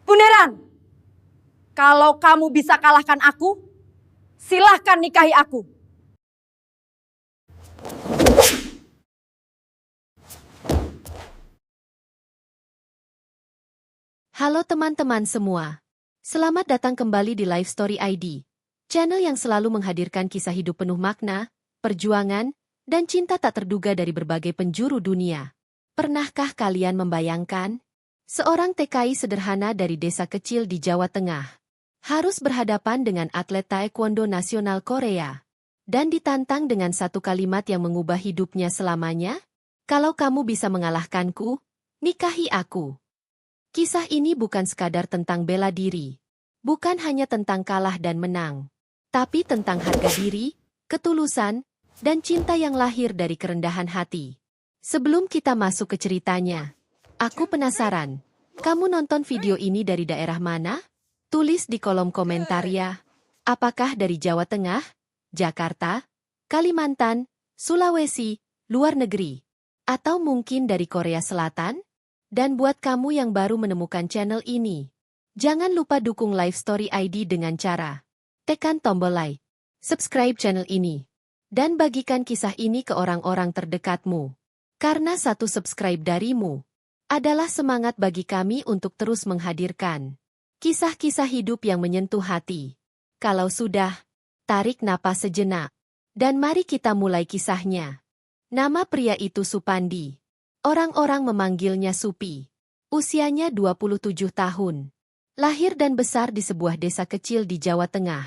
Bundaran, kalau kamu bisa kalahkan aku, silahkan nikahi aku. Halo teman-teman semua. Selamat datang kembali di Life Story ID, channel yang selalu menghadirkan kisah hidup penuh makna, perjuangan, dan cinta tak terduga dari berbagai penjuru dunia. Pernahkah kalian membayangkan? Seorang TKI sederhana dari desa kecil di Jawa Tengah harus berhadapan dengan atlet taekwondo nasional Korea dan ditantang dengan satu kalimat yang mengubah hidupnya selamanya? Kalau kamu bisa mengalahkanku, nikahi aku. Kisah ini bukan sekadar tentang bela diri, bukan hanya tentang kalah dan menang, tapi tentang harga diri, ketulusan, dan cinta yang lahir dari kerendahan hati. Sebelum kita masuk ke ceritanya, aku penasaran, kamu nonton video ini dari daerah mana? Tulis di kolom komentar ya. Apakah dari Jawa Tengah, Jakarta, Kalimantan, Sulawesi, luar negeri, atau mungkin dari Korea Selatan? Dan buat kamu yang baru menemukan channel ini, jangan lupa dukung Life Story ID dengan cara tekan tombol like, subscribe channel ini, dan bagikan kisah ini ke orang-orang terdekatmu. Karena satu subscribe darimu adalah semangat bagi kami untuk terus menghadirkan kisah-kisah hidup yang menyentuh hati. Kalau sudah, tarik napas sejenak, dan mari kita mulai kisahnya. Nama pria itu Supandi. Orang-orang memanggilnya Supi. Usianya 27 tahun. Lahir dan besar di sebuah desa kecil di Jawa Tengah.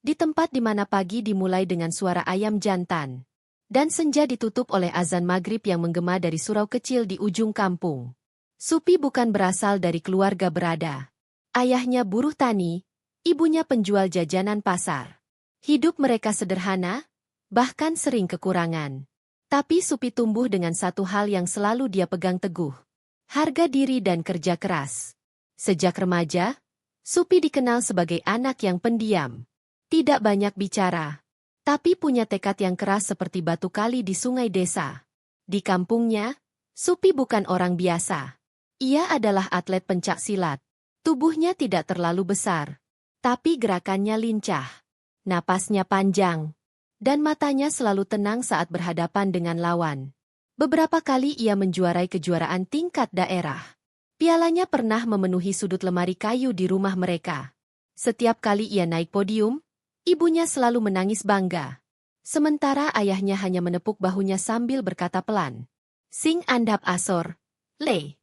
Di tempat di mana pagi dimulai dengan suara ayam jantan. Dan senja ditutup oleh azan maghrib yang menggema dari surau kecil di ujung kampung. Supi bukan berasal dari keluarga berada. Ayahnya buruh tani, ibunya penjual jajanan pasar. Hidup mereka sederhana, bahkan sering kekurangan. Tapi Supi tumbuh dengan satu hal yang selalu dia pegang teguh. Harga diri dan kerja keras. Sejak remaja, Supi dikenal sebagai anak yang pendiam. Tidak banyak bicara, tapi punya tekad yang keras seperti batu kali di sungai desa. Di kampungnya, Supi bukan orang biasa. Ia adalah atlet pencak silat. Tubuhnya tidak terlalu besar, tapi gerakannya lincah. Napasnya panjang, dan matanya selalu tenang saat berhadapan dengan lawan. Beberapa kali ia menjuarai kejuaraan tingkat daerah. Pialanya pernah memenuhi sudut lemari kayu di rumah mereka. Setiap kali ia naik podium, ibunya selalu menangis bangga. Sementara ayahnya hanya menepuk bahunya sambil berkata pelan, "Sing andhap asor, le."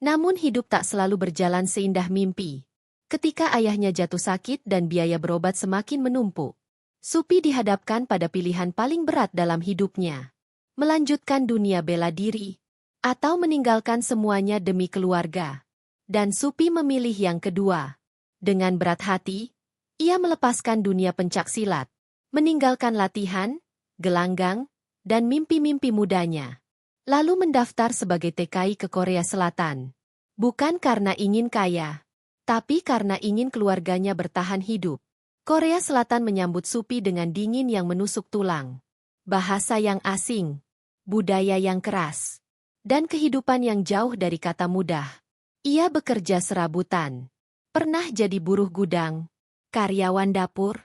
Namun hidup tak selalu berjalan seindah mimpi. Ketika ayahnya jatuh sakit dan biaya berobat semakin menumpuk, Supi dihadapkan pada pilihan paling berat dalam hidupnya. Melanjutkan dunia bela diri, atau meninggalkan semuanya demi keluarga. Dan Supi memilih yang kedua. Dengan berat hati, ia melepaskan dunia pencaksilat, meninggalkan latihan, gelanggang, dan mimpi-mimpi mudanya. Lalu mendaftar sebagai TKI ke Korea Selatan. Bukan karena ingin kaya, tapi karena ingin keluarganya bertahan hidup. Korea Selatan menyambut Supi dengan dingin yang menusuk tulang. Bahasa yang asing, budaya yang keras, dan kehidupan yang jauh dari kata mudah. Ia bekerja serabutan. Pernah jadi buruh gudang, karyawan dapur,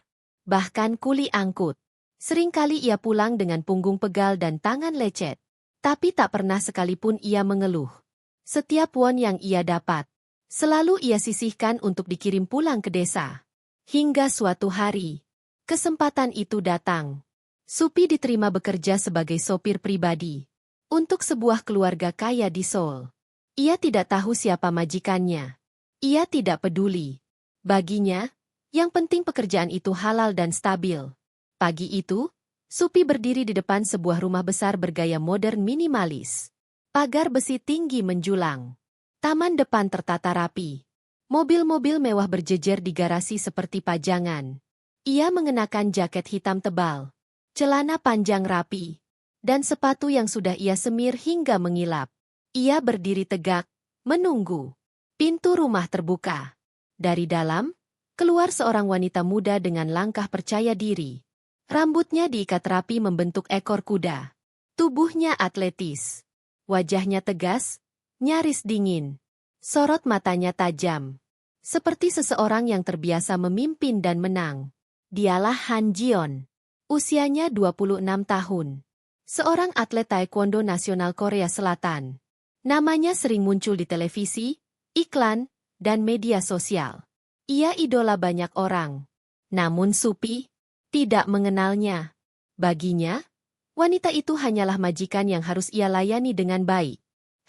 bahkan kuli angkut. Seringkali ia pulang dengan punggung pegal dan tangan lecet. Tapi tak pernah sekalipun ia mengeluh. Setiap won yang ia dapat, selalu ia sisihkan untuk dikirim pulang ke desa. Hingga suatu hari, kesempatan itu datang. Supi diterima bekerja sebagai sopir pribadi untuk sebuah keluarga kaya di Seoul. Ia tidak tahu siapa majikannya. Ia tidak peduli. Baginya, yang penting pekerjaan itu halal dan stabil. Pagi itu, Supi berdiri di depan sebuah rumah besar bergaya modern minimalis. Pagar besi tinggi menjulang. Taman depan tertata rapi. Mobil-mobil mewah berjejer di garasi seperti pajangan. Ia mengenakan jaket hitam tebal, celana panjang rapi, dan sepatu yang sudah ia semir hingga mengilap. Ia berdiri tegak, menunggu. Pintu rumah terbuka. Dari dalam, keluar seorang wanita muda dengan langkah percaya diri. Rambutnya diikat rapi membentuk ekor kuda. Tubuhnya atletis. Wajahnya tegas, nyaris dingin. Sorot matanya tajam. Seperti seseorang yang terbiasa memimpin dan menang. Dialah Han Jion. Usianya 26 tahun. Seorang atlet taekwondo nasional Korea Selatan. Namanya sering muncul di televisi, iklan, dan media sosial. Ia idola banyak orang. Namun Supi tidak mengenalnya. Baginya, wanita itu hanyalah majikan yang harus ia layani dengan baik.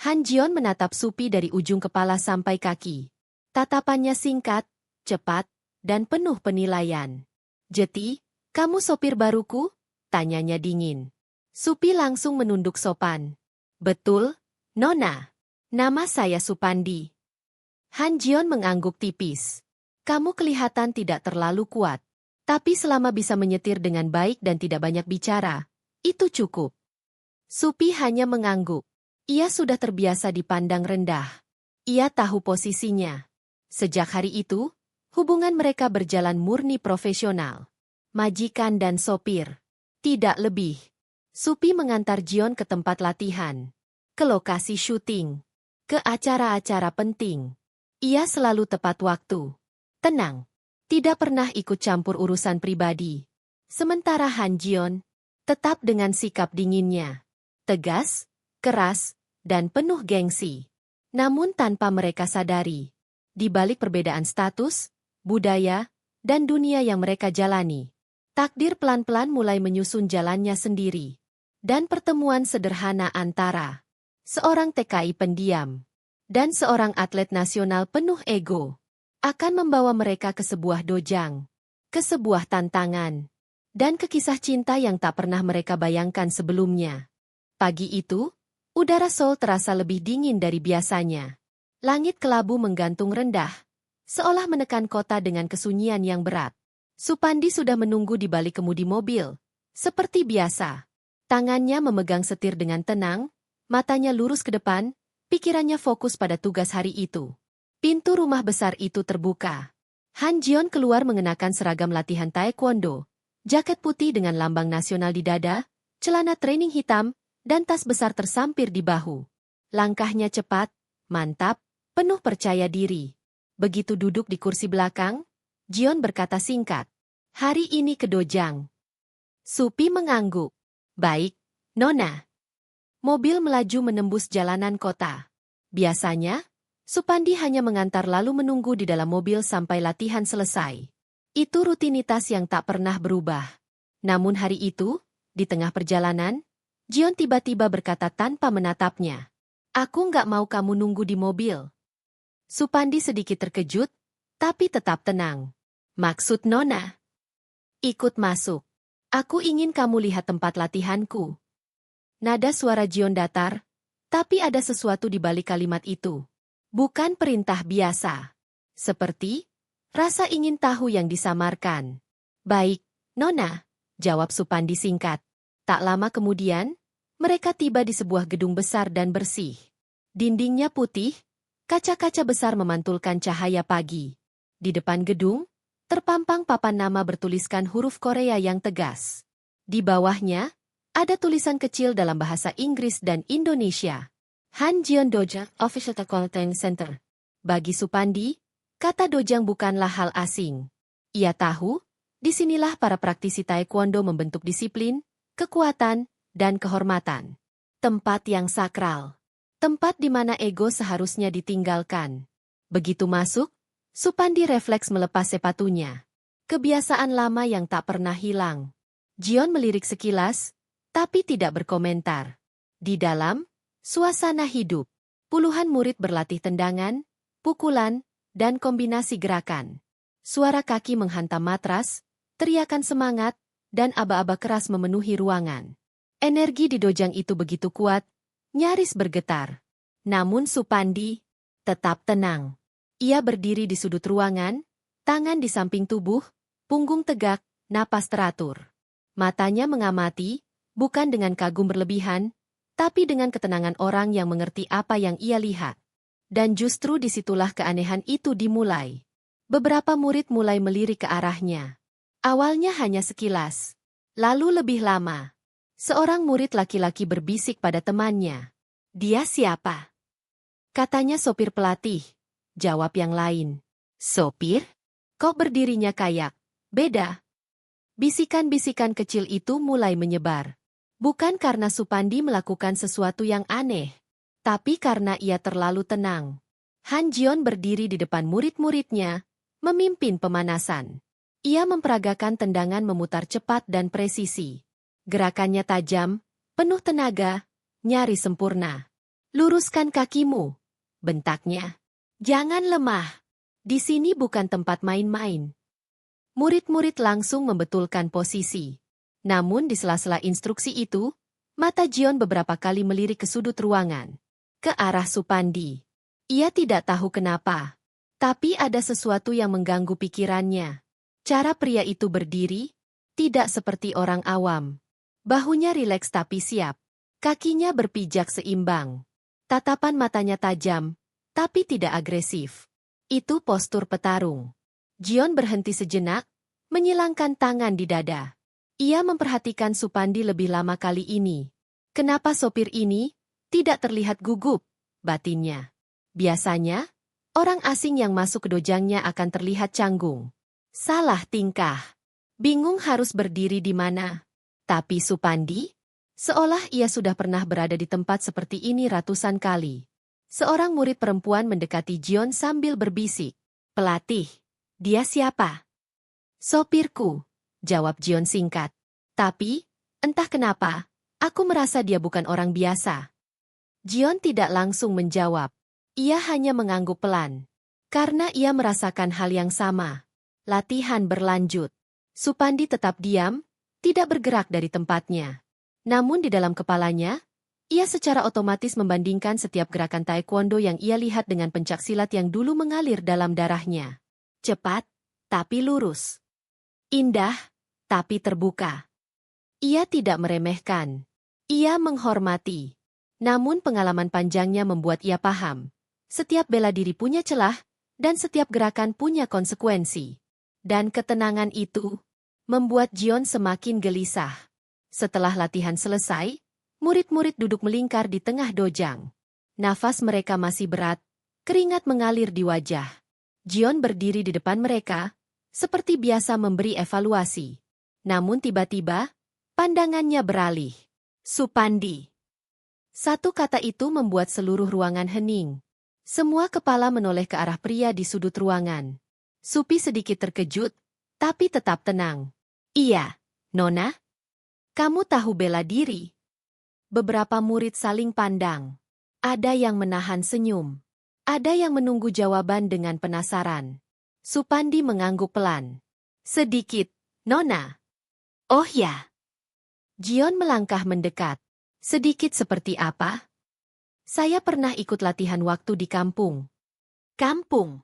Han Jion menatap Supi dari ujung kepala sampai kaki. Tatapannya singkat, cepat, dan penuh penilaian. "Jeti, kamu sopir baruku?" tanyanya dingin. Supi langsung menunduk sopan. "Betul, Nona. Nama saya Supandi." Han Jion mengangguk tipis. "Kamu kelihatan tidak terlalu kuat. Tapi selama bisa menyetir dengan baik dan tidak banyak bicara, itu cukup." Supi hanya mengangguk. Ia sudah terbiasa dipandang rendah. Ia tahu posisinya. Sejak hari itu, hubungan mereka berjalan murni profesional. Majikan dan sopir. Tidak lebih. Supi mengantar Jion ke tempat latihan, ke lokasi syuting, ke acara-acara penting. Ia selalu tepat waktu. Tenang. Tidak pernah ikut campur urusan pribadi. Sementara Han Jion tetap dengan sikap dinginnya. Tegas, keras, dan penuh gengsi. Namun tanpa mereka sadari, di balik perbedaan status, budaya, dan dunia yang mereka jalani, takdir pelan-pelan mulai menyusun jalannya sendiri. Dan pertemuan sederhana antara seorang TKI pendiam dan seorang atlet nasional penuh ego akan membawa mereka ke sebuah dojang, ke sebuah tantangan, dan ke kisah cinta yang tak pernah mereka bayangkan sebelumnya. Pagi itu, udara Seoul terasa lebih dingin dari biasanya. Langit kelabu menggantung rendah, seolah menekan kota dengan kesunyian yang berat. Supandi sudah menunggu di balik kemudi mobil. Seperti biasa, tangannya memegang setir dengan tenang, matanya lurus ke depan, pikirannya fokus pada tugas hari itu. Pintu rumah besar itu terbuka. Han Jion keluar mengenakan seragam latihan taekwondo, jaket putih dengan lambang nasional di dada, celana training hitam, dan tas besar tersampir di bahu. Langkahnya cepat, mantap, penuh percaya diri. Begitu duduk di kursi belakang, Jion berkata singkat, "Hari ini ke dojang." Supi mengangguk. "Baik, Nona." Mobil melaju menembus jalanan kota. Biasanya, Supandi hanya mengantar lalu menunggu di dalam mobil sampai latihan selesai. Itu rutinitas yang tak pernah berubah. Namun hari itu, di tengah perjalanan, Jion tiba-tiba berkata tanpa menatapnya, "Aku nggak mau kamu nunggu di mobil." Supandi sedikit terkejut, tapi tetap tenang. "Maksud Nona?" "Ikut masuk. Aku ingin kamu lihat tempat latihanku." Nada suara Jion datar, tapi ada sesuatu di balik kalimat itu. Bukan perintah biasa. Seperti rasa ingin tahu yang disamarkan. "Baik, Nona," jawab Supandi singkat. Tak lama kemudian, mereka tiba di sebuah gedung besar dan bersih. Dindingnya putih, kaca-kaca besar memantulkan cahaya pagi. Di depan gedung, terpampang papan nama bertuliskan huruf Korea yang tegas. Di bawahnya, ada tulisan kecil dalam bahasa Inggris dan Indonesia. Han Jion Dojang Official Taekwondo Training Center. Bagi Supandi, kata dojang bukanlah hal asing. Ia tahu, disinilah para praktisi taekwondo membentuk disiplin, kekuatan, dan kehormatan. Tempat yang sakral. Tempat di mana ego seharusnya ditinggalkan. Begitu masuk, Supandi refleks melepas sepatunya. Kebiasaan lama yang tak pernah hilang. Jion melirik sekilas, tapi tidak berkomentar. Di dalam, suasana hidup. Puluhan murid berlatih tendangan, pukulan, dan kombinasi gerakan. Suara kaki menghantam matras, teriakan semangat, dan aba-aba keras memenuhi ruangan. Energi di dojang itu begitu kuat, nyaris bergetar. Namun Supandi tetap tenang. Ia berdiri di sudut ruangan, tangan di samping tubuh, punggung tegak, napas teratur. Matanya mengamati, bukan dengan kagum berlebihan, tapi dengan ketenangan orang yang mengerti apa yang ia lihat. Dan justru disitulah keanehan itu dimulai. Beberapa murid mulai melirik ke arahnya. Awalnya hanya sekilas. Lalu lebih lama. Seorang murid laki-laki berbisik pada temannya. "Dia siapa?" Katanya sopir pelatih. Jawab yang lain. Sopir? Kok berdirinya kayak beda? Bisikan-bisikan kecil itu mulai menyebar. Bukan karena Supandi melakukan sesuatu yang aneh, tapi karena ia terlalu tenang. Han Jion berdiri di depan murid-muridnya, memimpin pemanasan. Ia memperagakan tendangan memutar cepat dan presisi. Gerakannya tajam, penuh tenaga, nyaris sempurna. Luruskan kakimu, bentaknya. Jangan lemah. Di sini bukan tempat main-main. Murid-murid langsung membetulkan posisi. Namun di sela-sela instruksi itu, mata Jion beberapa kali melirik ke sudut ruangan. Ke arah Supandi. Ia tidak tahu kenapa. Tapi ada sesuatu yang mengganggu pikirannya. Cara pria itu berdiri, tidak seperti orang awam. Bahunya rileks tapi siap. Kakinya berpijak seimbang. Tatapan matanya tajam, tapi tidak agresif. Itu postur petarung. Jion berhenti sejenak, menyilangkan tangan di dada. Ia memperhatikan Supandi lebih lama kali ini. Kenapa sopir ini tidak terlihat gugup, batinnya. Biasanya, orang asing yang masuk ke dojangnya akan terlihat canggung. Salah tingkah. Bingung harus berdiri di mana. Tapi Supandi, seolah ia sudah pernah berada di tempat seperti ini ratusan kali. Seorang murid perempuan mendekati Jion sambil berbisik. Pelatih, dia siapa? Sopirku, jawab Jion singkat. Tapi, entah kenapa, aku merasa dia bukan orang biasa. Jion tidak langsung menjawab. Ia hanya mengangguk pelan. Karena ia merasakan hal yang sama. Latihan berlanjut. Supandi tetap diam, tidak bergerak dari tempatnya. Namun di dalam kepalanya, ia secara otomatis membandingkan setiap gerakan taekwondo yang ia lihat dengan pencaksilat yang dulu mengalir dalam darahnya. Cepat, tapi lurus. Indah, tapi terbuka. Ia tidak meremehkan. Ia menghormati. Namun pengalaman panjangnya membuat ia paham. Setiap bela diri punya celah, dan setiap gerakan punya konsekuensi. Dan ketenangan itu membuat Jion semakin gelisah. Setelah latihan selesai, murid-murid duduk melingkar di tengah dojang. Nafas mereka masih berat, keringat mengalir di wajah. Jion berdiri di depan mereka, seperti biasa memberi evaluasi. Namun tiba-tiba, pandangannya beralih. Supandi. Satu kata itu membuat seluruh ruangan hening. Semua kepala menoleh ke arah pria di sudut ruangan. Supi sedikit terkejut, tapi tetap tenang. Iya, Nona. Kamu tahu bela diri. Beberapa murid saling pandang. Ada yang menahan senyum. Ada yang menunggu jawaban dengan penasaran. Supandi mengangguk pelan. Sedikit, Nona. Oh ya. Jion melangkah mendekat. Sedikit seperti apa? Saya pernah ikut latihan waktu di kampung. Kampung.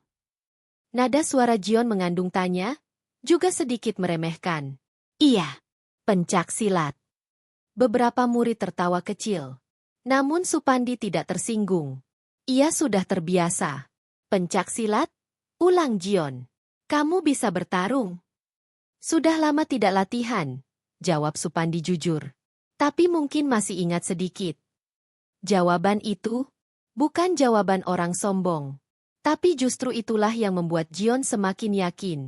Nada suara Jion mengandung tanya, juga sedikit meremehkan. Iya, pencak silat. Beberapa murid tertawa kecil. Namun Supandi tidak tersinggung. Ia sudah terbiasa. Pencak silat? Ulang Jion. Kamu bisa bertarung. Sudah lama tidak latihan, jawab Supandi jujur. Tapi mungkin masih ingat sedikit. Jawaban itu bukan jawaban orang sombong. Tapi justru itulah yang membuat Jion semakin yakin.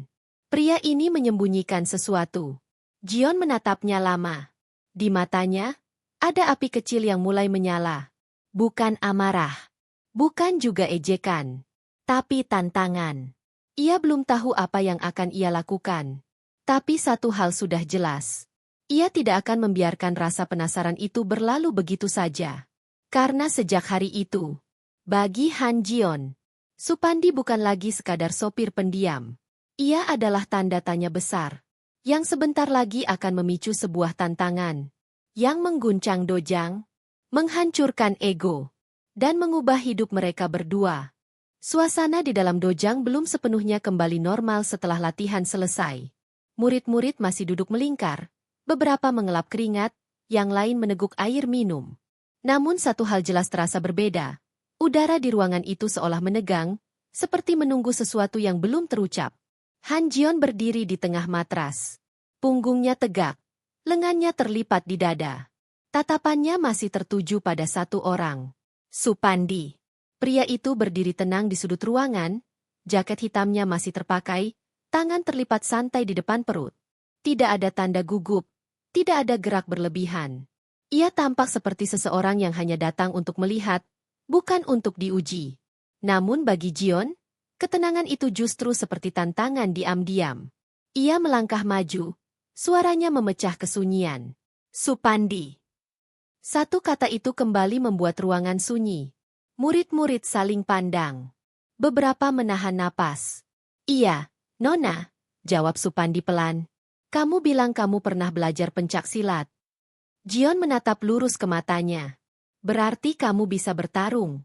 Pria ini menyembunyikan sesuatu. Jion menatapnya lama. Di matanya, ada api kecil yang mulai menyala. Bukan amarah. Bukan juga ejekan. Tapi tantangan. Ia belum tahu apa yang akan ia lakukan. Tapi satu hal sudah jelas. Ia tidak akan membiarkan rasa penasaran itu berlalu begitu saja. Karena sejak hari itu, bagi Han Jion, Supandi bukan lagi sekadar sopir pendiam. Ia adalah tanda tanya besar, yang sebentar lagi akan memicu sebuah tantangan, yang mengguncang dojang, menghancurkan ego, dan mengubah hidup mereka berdua. Suasana di dalam dojang belum sepenuhnya kembali normal setelah latihan selesai. Murid-murid masih duduk melingkar, beberapa mengelap keringat, yang lain meneguk air minum. Namun satu hal jelas terasa berbeda. Udara di ruangan itu seolah menegang, seperti menunggu sesuatu yang belum terucap. Han Jion berdiri di tengah matras. Punggungnya tegak, lengannya terlipat di dada. Tatapannya masih tertuju pada satu orang. Supandi. Pria itu berdiri tenang di sudut ruangan, Jaket hitamnya masih terpakai, tangan terlipat santai di depan perut. Tidak ada tanda gugup, tidak ada gerak berlebihan. Ia tampak seperti seseorang yang hanya datang untuk melihat, bukan untuk diuji. Namun bagi Jion, ketenangan itu justru seperti tantangan diam-diam. Ia melangkah maju, suaranya memecah kesunyian. Supandi. Satu kata itu kembali membuat ruangan sunyi. Murid-murid saling pandang. Beberapa menahan napas. Iya, Nona, jawab Supandi pelan. Kamu bilang kamu pernah belajar pencak silat. Jion menatap lurus ke matanya. Berarti kamu bisa bertarung.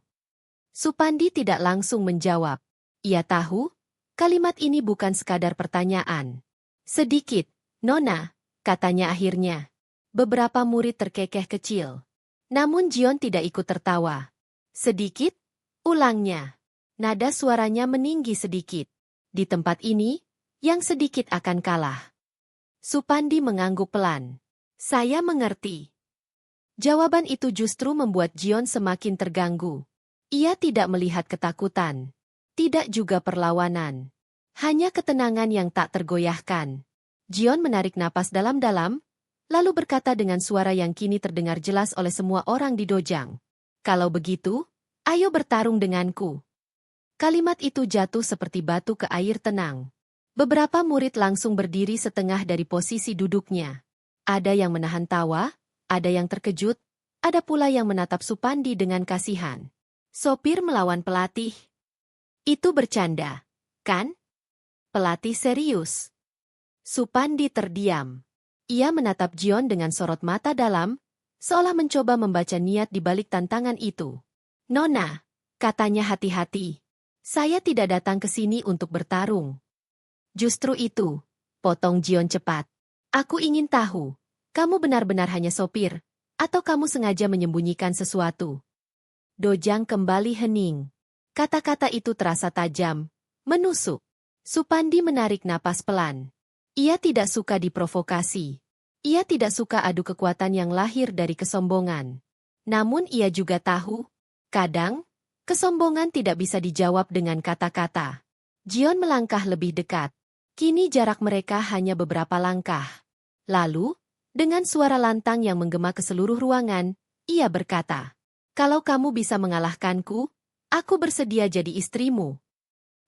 Supandi tidak langsung menjawab. Ia tahu, kalimat ini bukan sekadar pertanyaan. Sedikit, Nona, katanya akhirnya. Beberapa murid terkekeh kecil. Namun Jion tidak ikut tertawa. Sedikit? Ulangnya. Nada suaranya meninggi sedikit. Di tempat ini, yang sedikit akan kalah. Supandi mengangguk pelan. Saya mengerti. Jawaban itu justru membuat Jion semakin terganggu. Ia tidak melihat ketakutan. Tidak juga perlawanan. Hanya ketenangan yang tak tergoyahkan. Jion menarik napas dalam-dalam, lalu berkata dengan suara yang kini terdengar jelas oleh semua orang di dojang. Kalau begitu, ayo bertarung denganku. Kalimat itu jatuh seperti batu ke air tenang. Beberapa murid langsung berdiri setengah dari posisi duduknya. Ada yang menahan tawa, ada yang terkejut, ada pula yang menatap Supandi dengan kasihan. Sopir melawan pelatih. Itu bercanda, kan? Pelatih serius. Supandi terdiam. Ia menatap Jion dengan sorot mata dalam, seolah mencoba membaca niat di balik tantangan itu. Nona, katanya hati-hati. Saya tidak datang ke sini untuk bertarung. Justru itu, potong Jion cepat. Aku ingin tahu, kamu benar-benar hanya sopir, atau kamu sengaja menyembunyikan sesuatu? Dojang kembali hening. Kata-kata itu terasa tajam, menusuk. Supandi menarik napas pelan. Ia tidak suka diprovokasi. Ia tidak suka adu kekuatan yang lahir dari kesombongan. Namun ia juga tahu, kadang, kesombongan tidak bisa dijawab dengan kata-kata. Jion melangkah lebih dekat. Kini jarak mereka hanya beberapa langkah. Lalu, dengan suara lantang yang menggema ke seluruh ruangan, ia berkata, "Kalau kamu bisa mengalahkanku, aku bersedia jadi istrimu."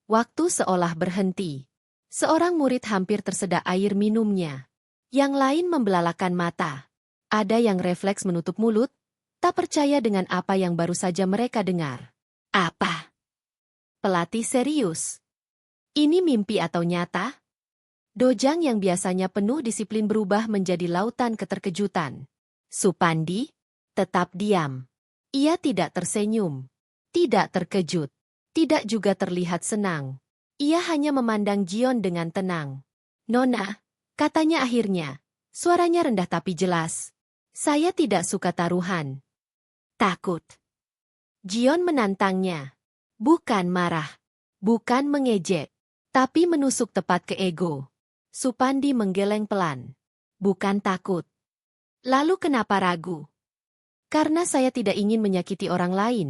Waktu seolah berhenti. Seorang murid hampir tersedak air minumnya. Yang lain membelalakan mata. Ada yang refleks menutup mulut, tak percaya dengan apa yang baru saja mereka dengar. Apa? Pelatih serius? Ini mimpi atau nyata? Dojang yang biasanya penuh disiplin berubah menjadi lautan keterkejutan. Supandi tetap diam. Ia tidak tersenyum, tidak terkejut, tidak juga terlihat senang. Ia hanya memandang Jion dengan tenang. Nona, katanya akhirnya, suaranya rendah tapi jelas. Saya tidak suka taruhan. Takut. Jion menantangnya. Bukan marah, bukan mengejek, tapi menusuk tepat ke ego. Supandi menggeleng pelan. Bukan takut. Lalu kenapa ragu? Karena saya tidak ingin menyakiti orang lain,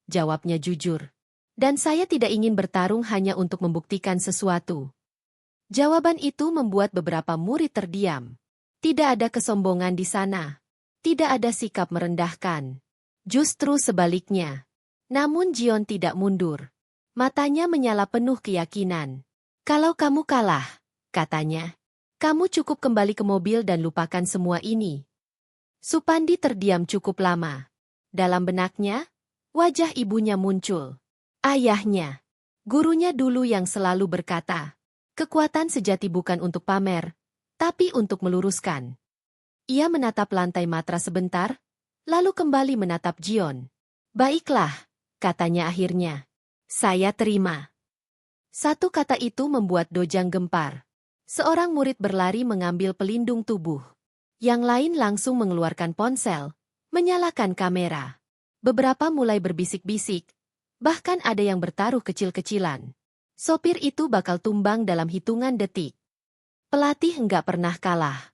jawabnya jujur. Dan saya tidak ingin bertarung hanya untuk membuktikan sesuatu. Jawaban itu membuat beberapa murid terdiam. Tidak ada kesombongan di sana. Tidak ada sikap merendahkan. Justru sebaliknya. Namun Jion tidak mundur. Matanya menyala penuh keyakinan. Kalau kamu kalah, katanya, kamu cukup kembali ke mobil dan lupakan semua ini. Supandi terdiam cukup lama. Dalam benaknya, wajah ibunya muncul. Ayahnya, gurunya dulu yang selalu berkata, kekuatan sejati bukan untuk pamer, tapi untuk meluruskan. Ia menatap lantai matra sebentar, lalu kembali menatap Jion. Baiklah, katanya akhirnya. Saya terima. Satu kata itu membuat Dojang gempar. Seorang murid berlari mengambil pelindung tubuh. Yang lain langsung mengeluarkan ponsel, menyalakan kamera. Beberapa mulai berbisik-bisik, bahkan ada yang bertaruh kecil-kecilan. Sopir itu bakal tumbang dalam hitungan detik. Pelatih enggak pernah kalah.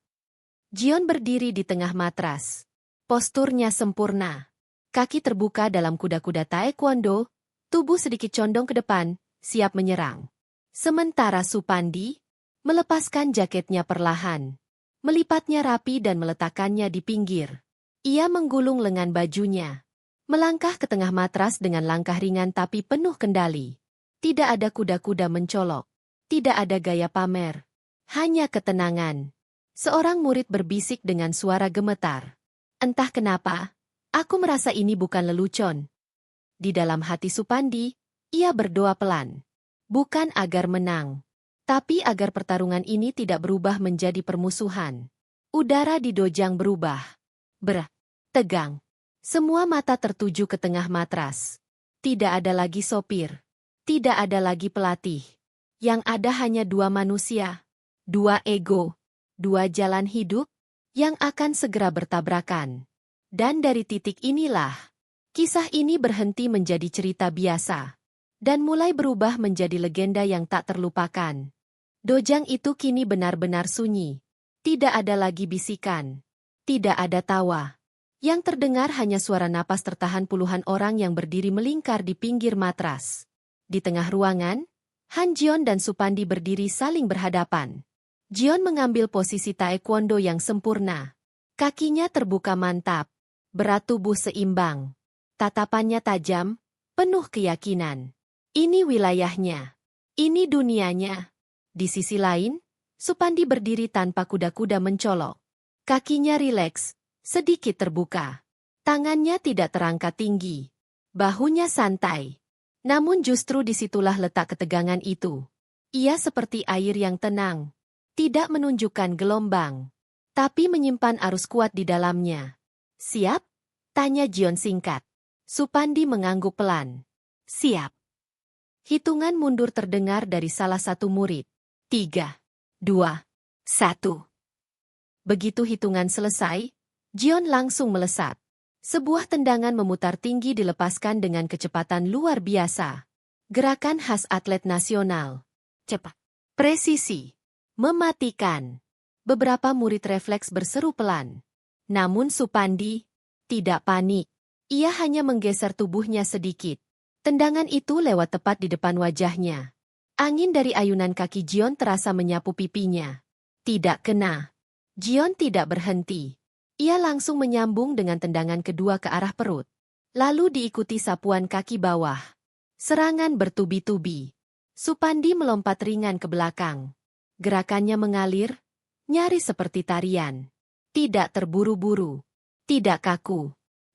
Jion berdiri di tengah matras. Posturnya sempurna. Kaki terbuka dalam kuda-kuda taekwondo, tubuh sedikit condong ke depan, siap menyerang. Sementara Supandi melepaskan jaketnya perlahan, melipatnya rapi dan meletakkannya di pinggir. Ia menggulung lengan bajunya, melangkah ke tengah matras dengan langkah ringan tapi penuh kendali. Tidak ada kuda-kuda mencolok, tidak ada gaya pamer, hanya ketenangan. Seorang murid berbisik dengan suara gemetar. Entah kenapa, aku merasa ini bukan lelucon. Di dalam hati Supandi, ia berdoa pelan. Bukan agar menang, tapi agar pertarungan ini tidak berubah menjadi permusuhan. Udara di dojang berubah. Tegang. Semua mata tertuju ke tengah matras. Tidak ada lagi sopir. Tidak ada lagi pelatih. Yang ada hanya dua manusia. Dua ego. Dua jalan hidup yang akan segera bertabrakan. Dan dari titik inilah, kisah ini berhenti menjadi cerita biasa dan mulai berubah menjadi legenda yang tak terlupakan. Dojang itu kini benar-benar sunyi. Tidak ada lagi bisikan. Tidak ada tawa. Yang terdengar hanya suara napas tertahan puluhan orang yang berdiri melingkar di pinggir matras. Di tengah ruangan, Han Jion dan Supandi berdiri saling berhadapan. Jion mengambil posisi taekwondo yang sempurna. Kakinya terbuka mantap, berat tubuh seimbang. Tatapannya tajam, penuh keyakinan. Ini wilayahnya. Ini dunianya. Di sisi lain, Supandi berdiri tanpa kuda-kuda mencolok. Kakinya rileks, sedikit terbuka. Tangannya tidak terangkat tinggi. Bahunya santai. Namun justru disitulah letak ketegangan itu. Ia seperti air yang tenang. Tidak menunjukkan gelombang, tapi menyimpan arus kuat di dalamnya. Siap? Tanya Jion singkat. Supandi mengangguk pelan. Siap. Hitungan mundur terdengar dari salah satu murid. 3, 2, 1. Begitu hitungan selesai, Jion langsung melesat. Sebuah tendangan memutar tinggi dilepaskan dengan kecepatan luar biasa. Gerakan khas atlet nasional. Cepat. Presisi. Mematikan. Beberapa murid refleks berseru pelan. Namun Supandi tidak panik. Ia hanya menggeser tubuhnya sedikit. Tendangan itu lewat tepat di depan wajahnya. Angin dari ayunan kaki Jion terasa menyapu pipinya. Tidak kena. Jion tidak berhenti. Ia langsung menyambung dengan tendangan kedua ke arah perut. Lalu diikuti sapuan kaki bawah. Serangan bertubi-tubi. Supandi melompat ringan ke belakang. Gerakannya mengalir, nyaris seperti tarian. Tidak terburu-buru. Tidak kaku.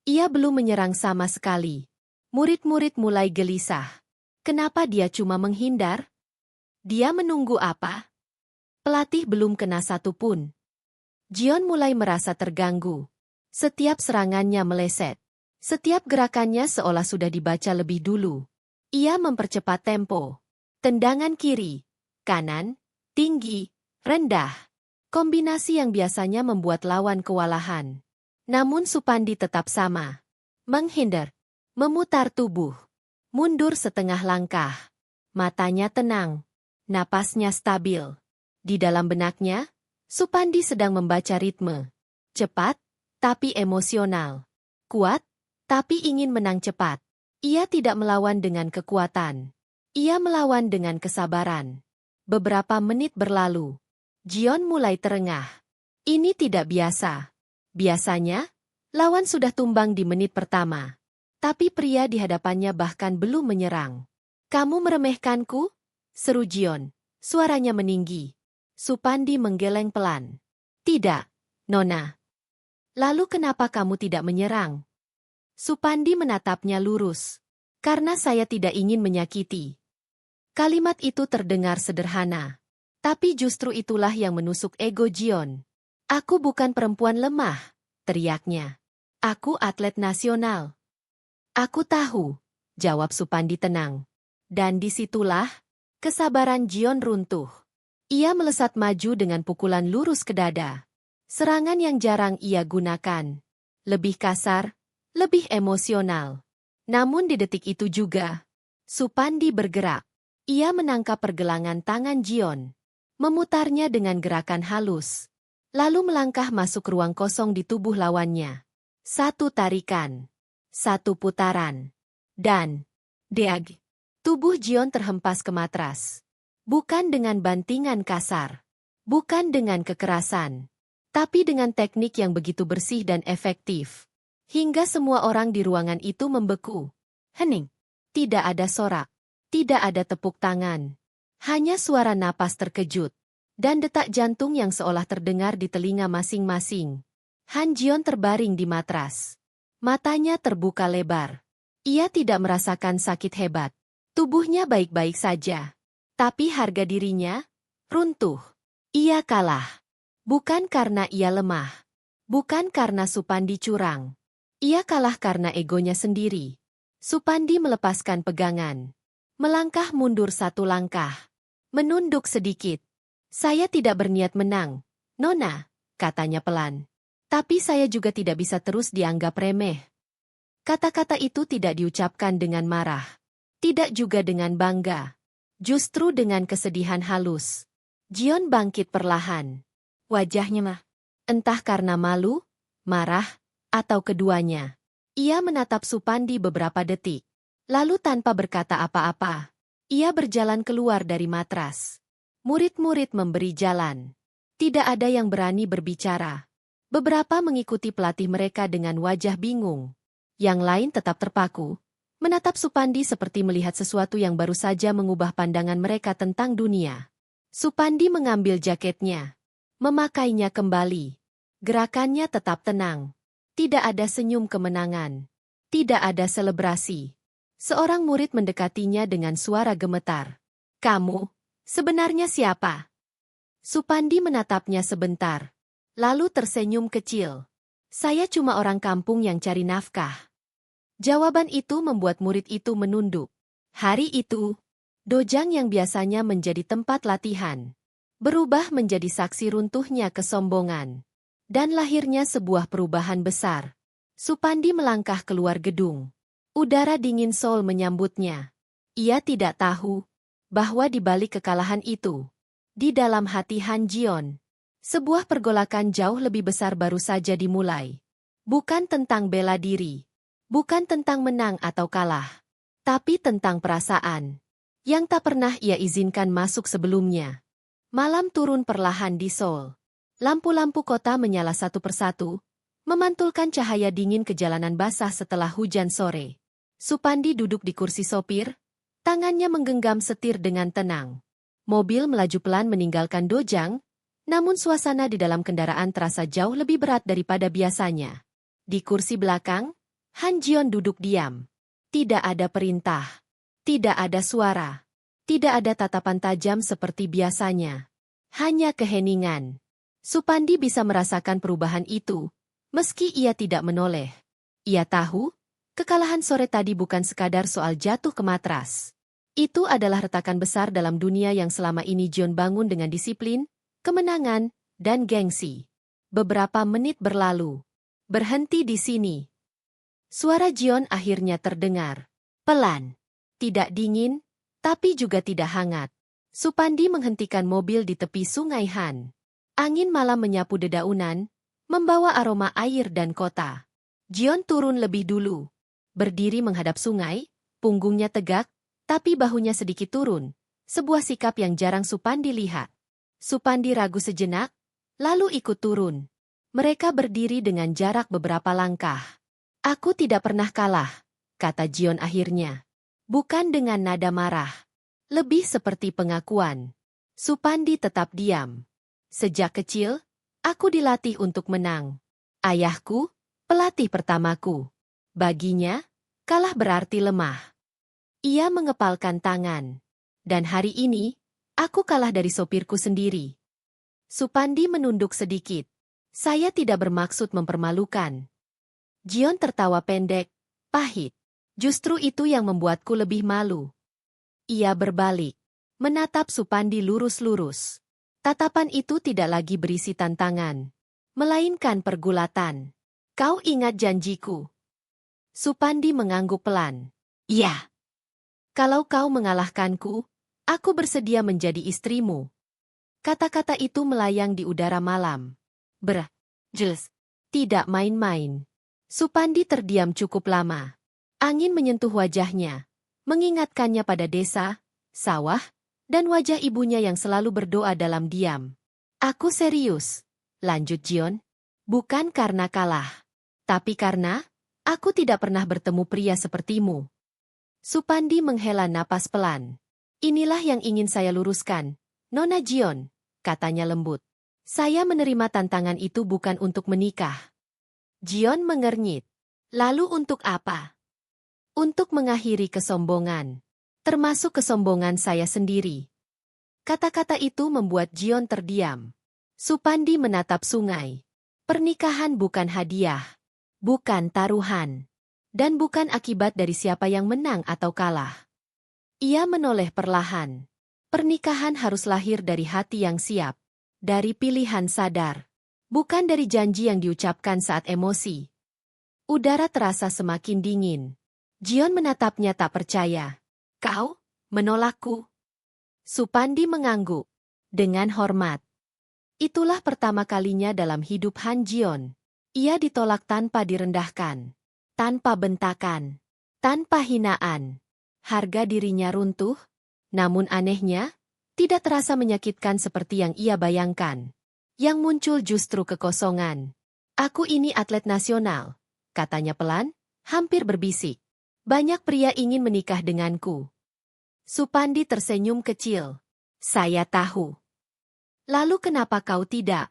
Ia belum menyerang sama sekali. Murid-murid mulai gelisah. Kenapa dia cuma menghindar? Dia menunggu apa? Pelatih belum kena satu pun. Jion mulai merasa terganggu. Setiap serangannya meleset. Setiap gerakannya seolah sudah dibaca lebih dulu. Ia mempercepat tempo. Tendangan kiri, kanan, tinggi, rendah. Kombinasi yang biasanya membuat lawan kewalahan. Namun Supandi tetap sama. Menghindar. Memutar tubuh. Mundur setengah langkah. Matanya tenang. Napasnya stabil. Di dalam benaknya, Supandi sedang membaca ritme. Cepat, tapi emosional. Kuat, tapi ingin menang cepat. Ia tidak melawan dengan kekuatan. Ia melawan dengan kesabaran. Beberapa menit berlalu. Jion mulai terengah. Ini tidak biasa. Biasanya, lawan sudah tumbang di menit pertama. Tapi pria di hadapannya bahkan belum menyerang. Kamu meremehkanku? Seru Jion. Suaranya meninggi. Supandi menggeleng pelan. Tidak, Nona. Lalu kenapa kamu tidak menyerang? Supandi menatapnya lurus. Karena saya tidak ingin menyakiti. Kalimat itu terdengar sederhana. Tapi justru itulah yang menusuk ego Jion. Aku bukan perempuan lemah, teriaknya. Aku atlet nasional. Aku tahu, jawab Supandi tenang. Dan disitulah, kesabaran Jion runtuh. Ia melesat maju dengan pukulan lurus ke dada. Serangan yang jarang ia gunakan. Lebih kasar, lebih emosional. Namun di detik itu juga, Supandi bergerak. Ia menangkap pergelangan tangan Jion. Memutarnya dengan gerakan halus. Lalu melangkah masuk ruang kosong di tubuh lawannya. Satu tarikan. Satu putaran. Dan, deag. Tubuh Jion terhempas ke matras. Bukan dengan bantingan kasar. Bukan dengan kekerasan. Tapi dengan teknik yang begitu bersih dan efektif. Hingga semua orang di ruangan itu membeku. Hening. Tidak ada sorak. Tidak ada tepuk tangan. Hanya suara napas terkejut. Dan detak jantung yang seolah terdengar di telinga masing-masing. Han Jion terbaring di matras. Matanya terbuka lebar. Ia tidak merasakan sakit hebat. Tubuhnya baik-baik saja. Tapi harga dirinya runtuh. Ia kalah. Bukan karena ia lemah. Bukan karena Supandi curang. Ia kalah karena egonya sendiri. Supandi melepaskan pegangan. Melangkah mundur satu langkah. Menunduk sedikit. Saya tidak berniat menang, Nona, katanya pelan. Tapi saya juga tidak bisa terus dianggap remeh. Kata-kata itu tidak diucapkan dengan marah. Tidak juga dengan bangga. Justru dengan kesedihan halus. Jion bangkit perlahan. Wajahnya mah. Entah karena malu, marah, atau keduanya. Ia menatap Supandi beberapa detik. Lalu tanpa berkata apa-apa, ia berjalan keluar dari matras. Murid-murid memberi jalan. Tidak ada yang berani berbicara. Beberapa mengikuti pelatih mereka dengan wajah bingung. Yang lain tetap terpaku. Menatap Supandi seperti melihat sesuatu yang baru saja mengubah pandangan mereka tentang dunia. Supandi mengambil jaketnya. Memakainya kembali. Gerakannya tetap tenang. Tidak ada senyum kemenangan. Tidak ada selebrasi. Seorang murid mendekatinya dengan suara gemetar. Kamu? Sebenarnya siapa? Supandi menatapnya sebentar. Lalu tersenyum kecil. Saya cuma orang kampung yang cari nafkah. Jawaban itu membuat murid itu menunduk. Hari itu, dojang yang biasanya menjadi tempat latihan, berubah menjadi saksi runtuhnya kesombongan. Dan lahirnya sebuah perubahan besar. Supandi melangkah keluar gedung. Udara dingin Seoul menyambutnya. Ia tidak tahu bahwa di balik kekalahan itu, di dalam hati Han Jion, sebuah pergolakan jauh lebih besar baru saja dimulai. Bukan tentang bela diri, bukan tentang menang atau kalah, tapi tentang perasaan yang tak pernah ia izinkan masuk sebelumnya. Malam turun perlahan di Seoul. Lampu-lampu kota menyala satu persatu, memantulkan cahaya dingin ke jalanan basah setelah hujan sore. Supandi duduk di kursi sopir, tangannya menggenggam setir dengan tenang. Mobil melaju pelan meninggalkan dojang, namun suasana di dalam kendaraan terasa jauh lebih berat daripada biasanya. Di kursi belakang, Han Jion duduk diam. Tidak ada perintah. Tidak ada suara. Tidak ada tatapan tajam seperti biasanya. Hanya keheningan. Supandi bisa merasakan perubahan itu, meski ia tidak menoleh. Ia tahu, kekalahan sore tadi bukan sekadar soal jatuh ke matras. Itu adalah retakan besar dalam dunia yang selama ini Jion bangun dengan disiplin, kemenangan, dan gengsi. Beberapa menit berlalu. Berhenti di sini. Suara Jion akhirnya terdengar. Pelan. Tidak dingin, tapi juga tidak hangat. Supandi menghentikan mobil di tepi sungai Han. Angin malam menyapu dedaunan, membawa aroma air dan kota. Jion turun lebih dulu. Berdiri menghadap sungai, punggungnya tegak, tapi bahunya sedikit turun, sebuah sikap yang jarang Supandi lihat. Supandi ragu sejenak, lalu ikut turun. Mereka berdiri dengan jarak beberapa langkah. Aku tidak pernah kalah, kata Jion akhirnya. Bukan dengan nada marah. Lebih seperti pengakuan. Supandi tetap diam. Sejak kecil, aku dilatih untuk menang. Ayahku, pelatih pertamaku. Baginya, kalah berarti lemah. Ia mengepalkan tangan. Dan hari ini, aku kalah dari sopirku sendiri. Supandi menunduk sedikit. Saya tidak bermaksud mempermalukan. Jion tertawa pendek, pahit. Justru itu yang membuatku lebih malu. Ia berbalik, menatap Supandi lurus-lurus. Tatapan itu tidak lagi berisi tantangan, melainkan pergulatan. Kau ingat janjiku? Supandi mengangguk pelan. Ya. Kalau kau mengalahkanku, aku bersedia menjadi istrimu. Kata-kata itu melayang di udara malam. Jelas. Tidak main-main. Supandi terdiam cukup lama. Angin menyentuh wajahnya, mengingatkannya pada desa, sawah, dan wajah ibunya yang selalu berdoa dalam diam. Aku serius, lanjut Jion. Bukan karena kalah, tapi karena aku tidak pernah bertemu pria sepertimu. Supandi menghela napas pelan. Inilah yang ingin saya luruskan, Nona Jion, katanya lembut. Saya menerima tantangan itu bukan untuk menikah. Jion mengernyit. Lalu untuk apa? Untuk mengakhiri kesombongan. Termasuk kesombongan saya sendiri. Kata-kata itu membuat Jion terdiam. Supandi menatap sungai. Pernikahan bukan hadiah. Bukan taruhan. Dan bukan akibat dari siapa yang menang atau kalah. Ia menoleh perlahan. Pernikahan harus lahir dari hati yang siap. Dari pilihan sadar. Bukan dari janji yang diucapkan saat emosi. Udara terasa semakin dingin. Jion menatapnya tak percaya. Kau menolakku? Supandi mengangguk. Dengan hormat. Itulah pertama kalinya dalam hidup Han Jion. Ia ditolak tanpa direndahkan. Tanpa bentakan. Tanpa hinaan. Harga dirinya runtuh. Namun anehnya, tidak terasa menyakitkan seperti yang ia bayangkan. Yang muncul justru kekosongan. Aku ini atlet nasional, katanya pelan, hampir berbisik. Banyak pria ingin menikah denganku. Supandi tersenyum kecil. Saya tahu. Lalu kenapa kau tidak?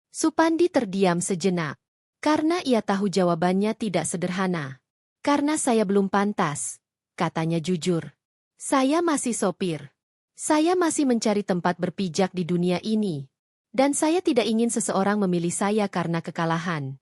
Supandi terdiam sejenak. Karena ia tahu jawabannya tidak sederhana. Karena saya belum pantas, katanya jujur. Saya masih sopir. Saya masih mencari tempat berpijak di dunia ini. Dan saya tidak ingin seseorang memilih saya karena kekalahan.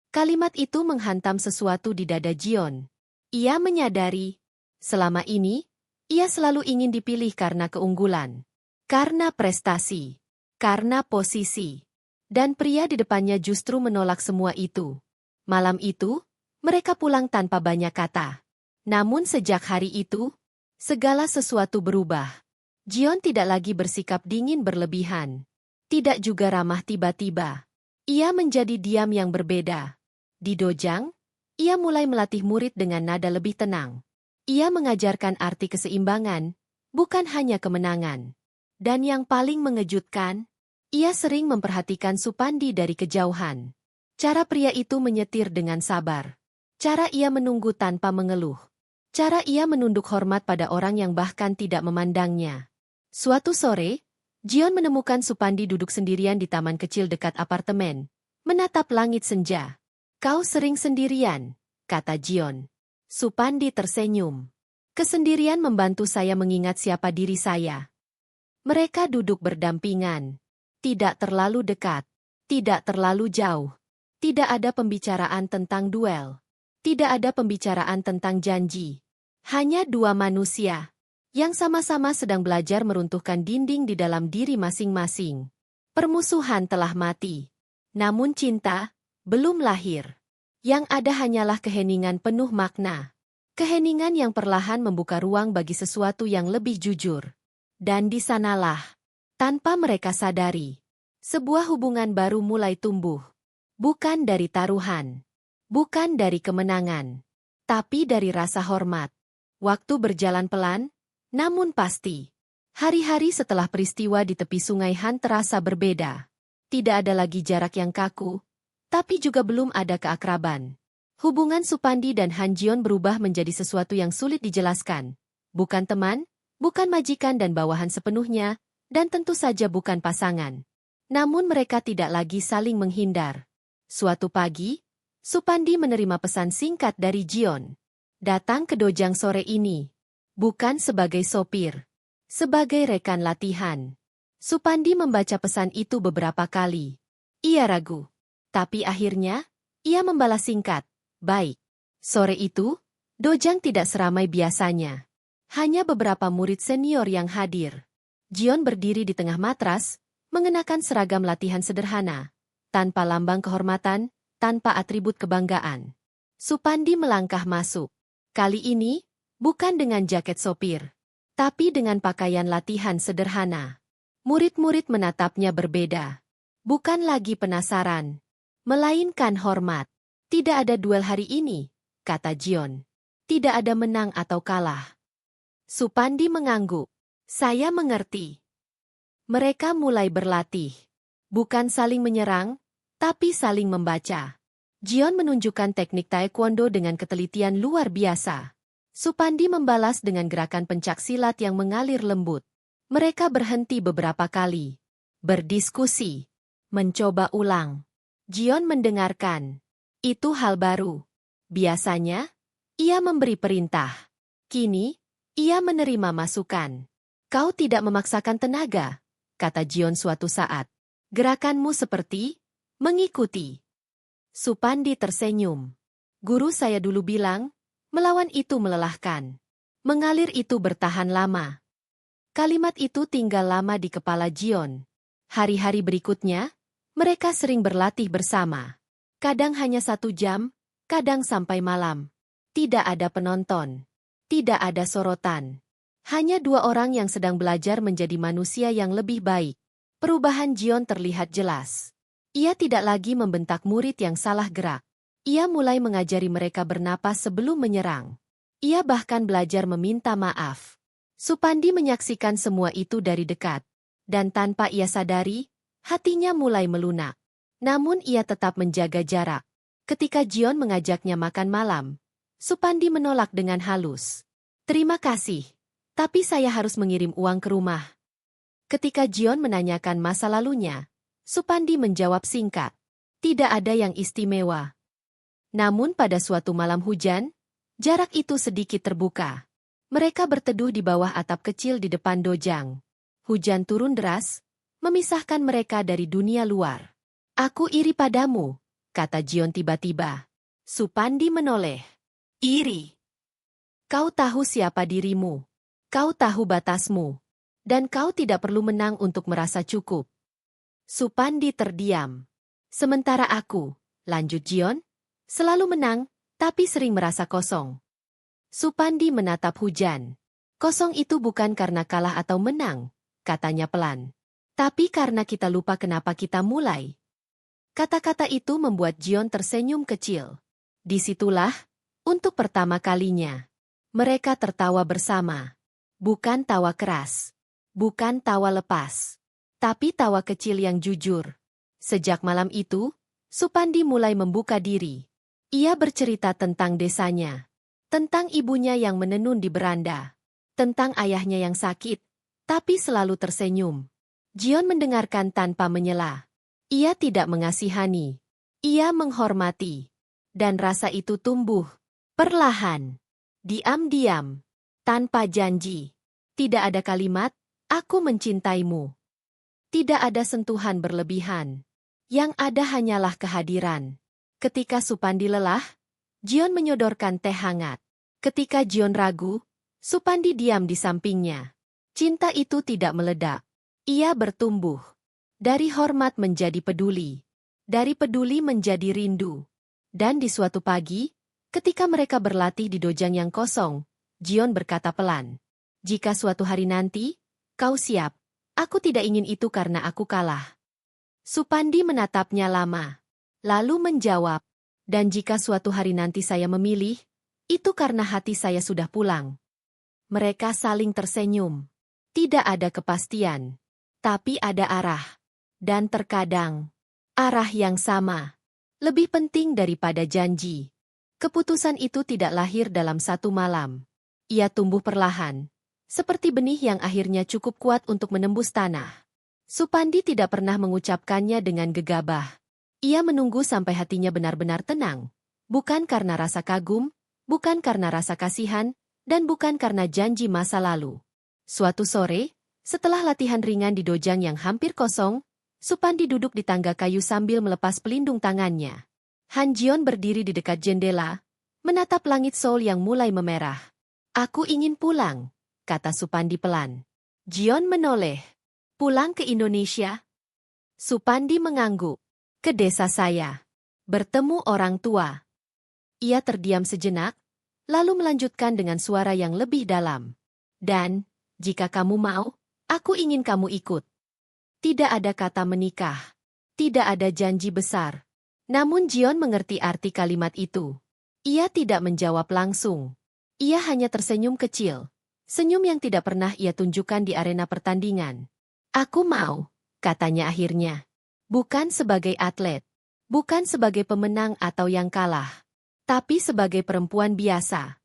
Kalimat itu menghantam sesuatu di dada Jion. Ia menyadari, selama ini, ia selalu ingin dipilih karena keunggulan. Karena prestasi. Karena posisi. Dan pria di depannya justru menolak semua itu. Malam itu, mereka pulang tanpa banyak kata. Namun sejak hari itu, segala sesuatu berubah. Jion tidak lagi bersikap dingin berlebihan. Tidak juga ramah tiba-tiba. Ia menjadi diam yang berbeda. Di dojang, ia mulai melatih murid dengan nada lebih tenang. Ia mengajarkan arti keseimbangan, bukan hanya kemenangan. Dan yang paling mengejutkan, ia sering memperhatikan Supandi dari kejauhan. Cara pria itu menyetir dengan sabar. Cara ia menunggu tanpa mengeluh. Cara ia menunduk hormat pada orang yang bahkan tidak memandangnya. Suatu sore, Jion menemukan Supandi duduk sendirian di taman kecil dekat apartemen, menatap langit senja. Kau sering sendirian, kata Jion. Supandi tersenyum. Kesendirian membantu saya mengingat siapa diri saya. Mereka duduk berdampingan. Tidak terlalu dekat. Tidak terlalu jauh. Tidak ada pembicaraan tentang duel. Tidak ada pembicaraan tentang janji. Hanya dua manusia yang sama-sama sedang belajar meruntuhkan dinding di dalam diri masing-masing. Permusuhan telah mati. Namun cinta belum lahir. Yang ada hanyalah keheningan penuh makna. Keheningan yang perlahan membuka ruang bagi sesuatu yang lebih jujur. Dan di sanalah, tanpa mereka sadari, sebuah hubungan baru mulai tumbuh. Bukan dari taruhan. Bukan dari kemenangan. Tapi dari rasa hormat. Waktu berjalan pelan, namun pasti. Hari-hari setelah peristiwa di tepi sungai Han terasa berbeda. Tidak ada lagi jarak yang kaku, tapi juga belum ada keakraban. Hubungan Supandi dan Han Jion berubah menjadi sesuatu yang sulit dijelaskan. Bukan teman, bukan majikan dan bawahan sepenuhnya, dan tentu saja bukan pasangan. Namun mereka tidak lagi saling menghindar. Suatu pagi, Supandi menerima pesan singkat dari Jion. Datang ke dojang sore ini. Bukan sebagai sopir. Sebagai rekan latihan. Supandi membaca pesan itu beberapa kali. Ia ragu. Tapi akhirnya, ia membalas singkat. Baik. Sore itu, dojang tidak seramai biasanya. Hanya beberapa murid senior yang hadir. Jion berdiri di tengah matras, mengenakan seragam latihan sederhana. Tanpa lambang kehormatan, tanpa atribut kebanggaan. Supandi melangkah masuk. Kali ini, bukan dengan jaket sopir, tapi dengan pakaian latihan sederhana. Murid-murid menatapnya berbeda. Bukan lagi penasaran, melainkan hormat. Tidak ada duel hari ini, kata Jion. Tidak ada menang atau kalah. Supandi mengangguk. Saya mengerti. Mereka mulai berlatih. Bukan saling menyerang, tapi saling membaca. Jion menunjukkan teknik taekwondo dengan ketelitian luar biasa. Supandi membalas dengan gerakan pencaksilat yang mengalir lembut. Mereka berhenti beberapa kali. Berdiskusi. Mencoba ulang. Jion mendengarkan. Itu hal baru. Biasanya, ia memberi perintah. Kini, ia menerima masukan. Kau tidak memaksakan tenaga, kata Jion suatu saat. Gerakanmu seperti mengikuti. Supandi tersenyum. Guru saya dulu bilang, melawan itu melelahkan. Mengalir itu bertahan lama. Kalimat itu tinggal lama di kepala Jion. Hari-hari berikutnya, mereka sering berlatih bersama. Kadang hanya 1 jam, kadang sampai malam. Tidak ada penonton. Tidak ada sorotan. Hanya 2 orang yang sedang belajar menjadi manusia yang lebih baik. Perubahan Jion terlihat jelas. Ia tidak lagi membentak murid yang salah gerak. Ia mulai mengajari mereka bernapas sebelum menyerang. Ia bahkan belajar meminta maaf. Supandi menyaksikan semua itu dari dekat. Dan tanpa ia sadari, hatinya mulai melunak. Namun ia tetap menjaga jarak. Ketika Jion mengajaknya makan malam, Supandi menolak dengan halus. Terima kasih. Tapi saya harus mengirim uang ke rumah. Ketika Jion menanyakan masa lalunya, Supandi menjawab singkat. Tidak ada yang istimewa. Namun pada suatu malam hujan, jarak itu sedikit terbuka. Mereka berteduh di bawah atap kecil di depan dojang. Hujan turun deras, memisahkan mereka dari dunia luar. Aku iri padamu, kata Jion tiba-tiba. Supandi menoleh. Iri. Kau tahu siapa dirimu. Kau tahu batasmu. Dan kau tidak perlu menang untuk merasa cukup. Supandi terdiam. Sementara aku, lanjut Jion, selalu menang, tapi sering merasa kosong. Supandi menatap hujan. Kosong itu bukan karena kalah atau menang, katanya pelan. Tapi karena kita lupa kenapa kita mulai. Kata-kata itu membuat Jion tersenyum kecil. Disitulah, untuk pertama kalinya, mereka tertawa bersama. Bukan tawa keras. Bukan tawa lepas. Tapi tawa kecil yang jujur. Sejak malam itu, Supandi mulai membuka diri. Ia bercerita tentang desanya. Tentang ibunya yang menenun di beranda. Tentang ayahnya yang sakit, tapi selalu tersenyum. Jion mendengarkan tanpa menyela. Ia tidak mengasihani. Ia menghormati. Dan rasa itu tumbuh. Perlahan. Diam-diam. Tanpa janji. Tidak ada kalimat, aku mencintaimu. Tidak ada sentuhan berlebihan. Yang ada hanyalah kehadiran. Ketika Supandi lelah, Jion menyodorkan teh hangat. Ketika Jion ragu, Supandi diam di sampingnya. Cinta itu tidak meledak. Ia bertumbuh. Dari hormat menjadi peduli. Dari peduli menjadi rindu. Dan di suatu pagi, ketika mereka berlatih di dojang yang kosong, Jion berkata pelan. Jika suatu hari nanti, kau siap, aku tidak ingin itu karena aku kalah. Supandi menatapnya lama. Lalu menjawab, dan jika suatu hari nanti saya memilih, itu karena hati saya sudah pulang. Mereka saling tersenyum. Tidak ada kepastian. Tapi ada arah. Dan terkadang, arah yang sama. Lebih penting daripada janji. Keputusan itu tidak lahir dalam satu malam. Ia tumbuh perlahan. Seperti benih yang akhirnya cukup kuat untuk menembus tanah. Supandi tidak pernah mengucapkannya dengan gegabah. Ia menunggu sampai hatinya benar-benar tenang. Bukan karena rasa kagum, bukan karena rasa kasihan, dan bukan karena janji masa lalu. Suatu sore, setelah latihan ringan di dojang yang hampir kosong, Supandi duduk di tangga kayu sambil melepas pelindung tangannya. Han Jion berdiri di dekat jendela, menatap langit Seoul yang mulai memerah. Aku ingin pulang, kata Supandi pelan. Jion menoleh. Pulang ke Indonesia? Supandi mengangguk. Ke desa saya. Bertemu orang tua. Ia terdiam sejenak, lalu melanjutkan dengan suara yang lebih dalam. Dan, jika kamu mau, aku ingin kamu ikut. Tidak ada kata menikah. Tidak ada janji besar. Namun Jion mengerti arti kalimat itu. Ia tidak menjawab langsung. Ia hanya tersenyum kecil. Senyum yang tidak pernah ia tunjukkan di arena pertandingan. Aku mau, katanya akhirnya. Bukan sebagai atlet. Bukan sebagai pemenang atau yang kalah. Tapi sebagai perempuan biasa.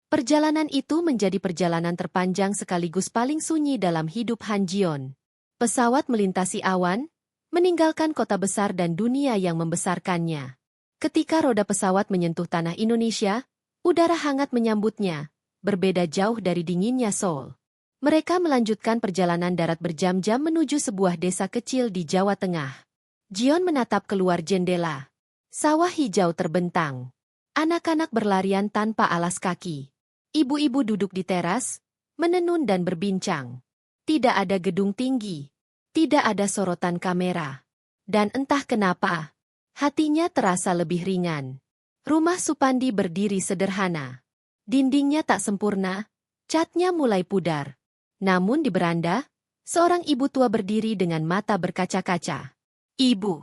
Perjalanan itu menjadi perjalanan terpanjang sekaligus paling sunyi dalam hidup Han Jion. Pesawat melintasi awan, meninggalkan kota besar dan dunia yang membesarkannya. Ketika roda pesawat menyentuh tanah Indonesia, udara hangat menyambutnya. Berbeda jauh dari dinginnya Seoul. Mereka melanjutkan perjalanan darat berjam-jam menuju sebuah desa kecil di Jawa Tengah. Jion menatap keluar jendela. Sawah hijau terbentang. Anak-anak berlarian tanpa alas kaki. Ibu-ibu duduk di teras, menenun dan berbincang. Tidak ada gedung tinggi. Tidak ada sorotan kamera. Dan entah kenapa, hatinya terasa lebih ringan. Rumah Supandi berdiri sederhana. Dindingnya tak sempurna, catnya mulai pudar. Namun di beranda, seorang ibu tua berdiri dengan mata berkaca-kaca. Ibu.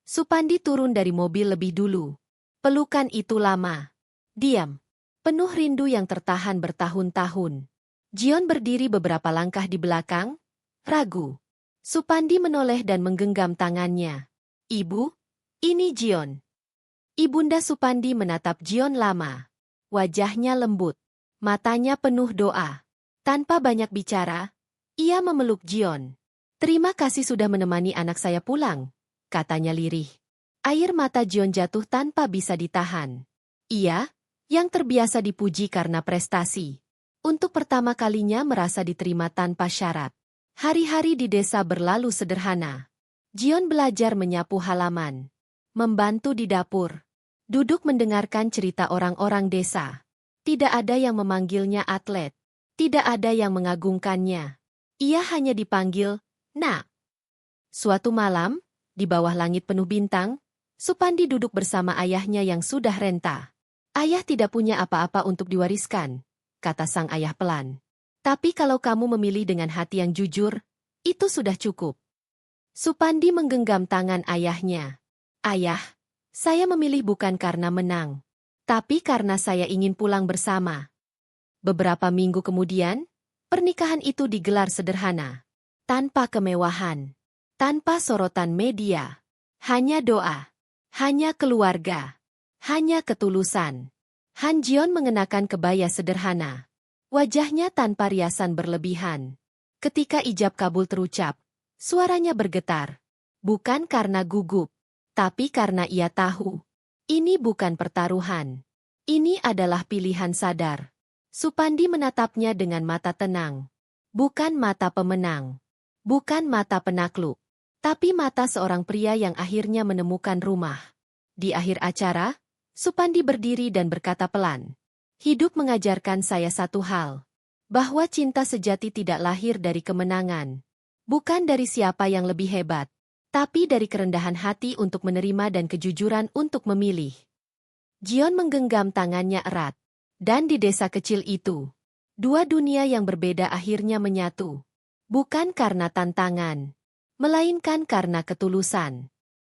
Supandi turun dari mobil lebih dulu. Pelukan itu lama. Diam. Penuh rindu yang tertahan bertahun-tahun. Jion berdiri beberapa langkah di belakang, ragu. Supandi menoleh dan menggenggam tangannya. Ibu, ini Jion. Ibunda Supandi menatap Jion lama. Wajahnya lembut, matanya penuh doa. Tanpa banyak bicara, ia memeluk Jion. Terima kasih sudah menemani anak saya pulang, katanya lirih. Air mata Jion jatuh tanpa bisa ditahan. Ia, yang terbiasa dipuji karena prestasi, untuk pertama kalinya merasa diterima tanpa syarat. Hari-hari di desa berlalu sederhana. Jion belajar menyapu halaman, membantu di dapur. Duduk mendengarkan cerita orang-orang desa. Tidak ada yang memanggilnya atlet. Tidak ada yang mengagungkannya. Ia hanya dipanggil, Nak. Suatu malam, di bawah langit penuh bintang, Supandi duduk bersama ayahnya yang sudah renta. Ayah tidak punya apa-apa untuk diwariskan, kata sang ayah pelan. Tapi kalau kamu memilih dengan hati yang jujur, itu sudah cukup. Supandi menggenggam tangan ayahnya. Ayah, saya memilih bukan karena menang, tapi karena saya ingin pulang bersama. Beberapa minggu kemudian, pernikahan itu digelar sederhana. Tanpa kemewahan, tanpa sorotan media. Hanya doa, hanya keluarga, hanya ketulusan. Han Jion mengenakan kebaya sederhana. Wajahnya tanpa riasan berlebihan. Ketika ijab kabul terucap, suaranya bergetar. Bukan karena gugup. Tapi karena ia tahu, ini bukan pertaruhan. Ini adalah pilihan sadar. Supandi menatapnya dengan mata tenang. Bukan mata pemenang. Bukan mata penakluk. Tapi mata seorang pria yang akhirnya menemukan rumah. Di akhir acara, Supandi berdiri dan berkata pelan. Hidup mengajarkan saya satu hal. Bahwa cinta sejati tidak lahir dari kemenangan. Bukan dari siapa yang lebih hebat. Tapi dari kerendahan hati untuk menerima dan kejujuran untuk memilih. Jion menggenggam tangannya erat. Dan di desa kecil itu, dua dunia yang berbeda akhirnya menyatu. Bukan karena tantangan, melainkan karena ketulusan.